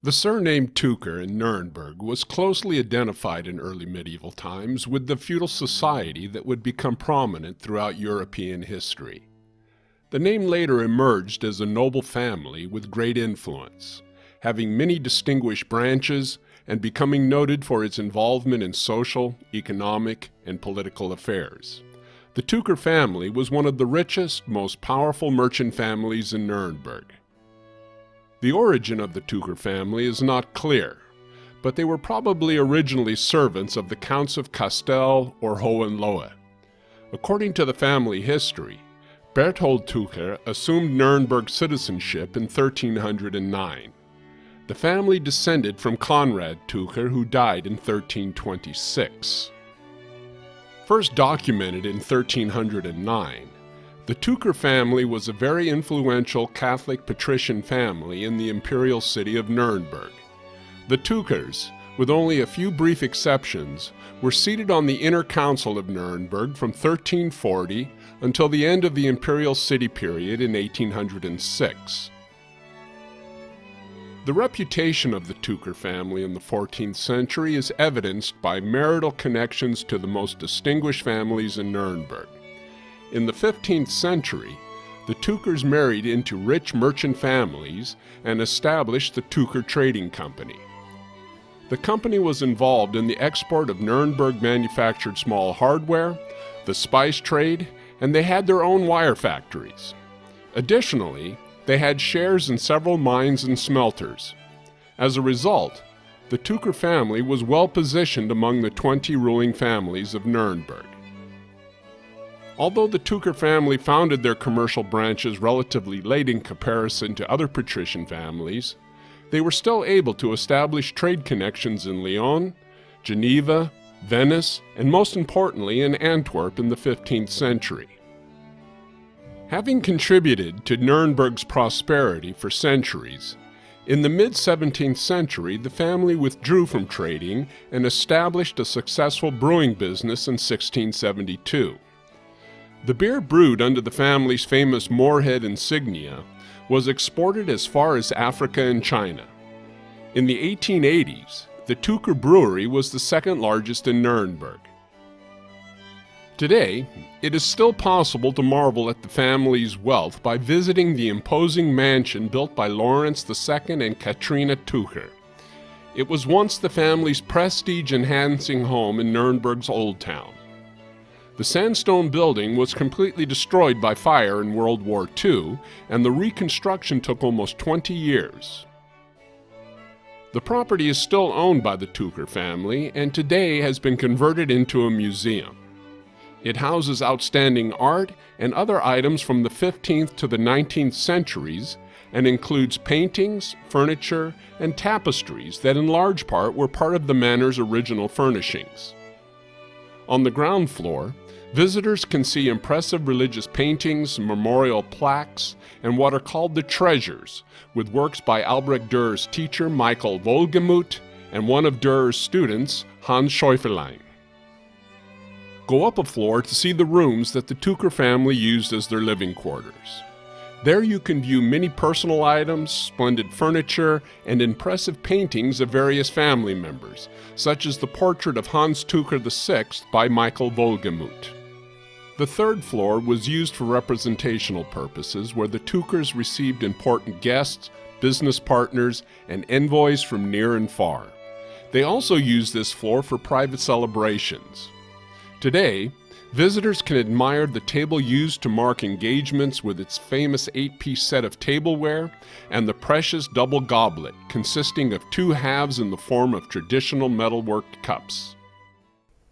The surname Tucher in Nuremberg was closely identified in early medieval times with the feudal society that would become prominent throughout European history. The name later emerged as a noble family with great influence, having many distinguished branches and becoming noted for its involvement in social, economic, and political affairs. The Tucher family was one of the richest, most powerful merchant families in Nuremberg. The origin of the Tucher family is not clear, but they were probably originally servants of the Counts of Castell or Hohenlohe. According to the family history, Berthold Tucher assumed Nuremberg citizenship in 1309. The family descended from Conrad Tucher, who died in 1326. First documented in 1309, the Tucher family was a very influential Catholic patrician family in the imperial city of Nuremberg. The Tuchers, with only a few brief exceptions, were seated on the Inner Council of Nuremberg from 1340 until the end of the imperial city period in 1806. The reputation of the Tucher family in the 14th century is evidenced by marital connections to the most distinguished families in Nuremberg. In the 15th century, the Tuchers married into rich merchant families and established the Tucher Trading Company. The company was involved in the export of Nuremberg-manufactured small hardware, the spice trade, and they had their own wire factories. Additionally, they had shares in several mines and smelters. As a result, the Tucher family was well positioned among the 20 ruling families of Nuremberg. Although the Tucher family founded their commercial branches relatively late in comparison to other patrician families, they were still able to establish trade connections in Lyon, Geneva, Venice, and most importantly in Antwerp in the 15th century. Having contributed to Nuremberg's prosperity for centuries, in the mid-17th century the family withdrew from trading and established a successful brewing business in 1672. The beer brewed under the family's famous Moorhead insignia was exported as far as Africa and China. In the 1880s, the Tucher brewery was the second largest in Nuremberg. Today, it is still possible to marvel at the family's wealth by visiting the imposing mansion built by Lawrence II and Katrina Tucher. It was once the family's prestige-enhancing home in Nuremberg's Old Town. The sandstone building was completely destroyed by fire in World War II, and the reconstruction took almost 20 years. The property is still owned by the Tucher family and today has been converted into a museum. It houses outstanding art and other items from the 15th to the 19th centuries and includes paintings, furniture, and tapestries that in large part were part of the manor's original furnishings. On the ground floor, visitors can see impressive religious paintings, memorial plaques, and what are called the treasures, with works by Albrecht Dürer's teacher Michael Wohlgemuth and one of Dürer's students, Hans Schäuferlein. Go up a floor to see the rooms that the Tucher family used as their living quarters. There you can view many personal items, splendid furniture, and impressive paintings of various family members, such as the portrait of Hans Tucher VI by Michael Wohlgemuth. The third floor was used for representational purposes, where the Tuchers received important guests, business partners, and envoys from near and far. They also used this floor for private celebrations. Today, visitors can admire the table used to mark engagements with its famous 8-piece set of tableware and the precious double goblet consisting of two halves in the form of traditional metalworked cups.